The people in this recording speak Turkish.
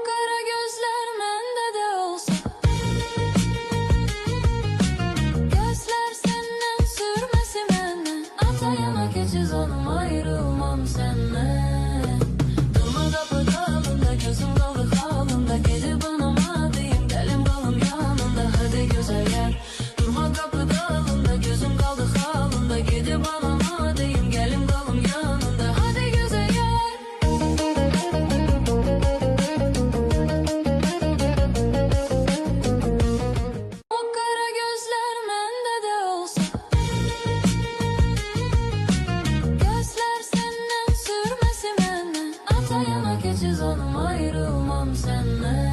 kara gözler mende de olsa, gözler senden sürmesi benden. Atayana keçiz hanım, ayrılmam senden. Durma kapıda alında, gözüm kaldı halında. Gece bana ma diyeyim, gelim kalım yanında. Hadi güzel gel. Durma kapıda alında, gözüm kaldı halında. Gece bana ma diyeyim, gelim kalım yanında. Hadi güzel gel. O kara gözler mende de olsa, gözler senden sürmesi benden. Atayana keçiz hanım, ayrılmam senden.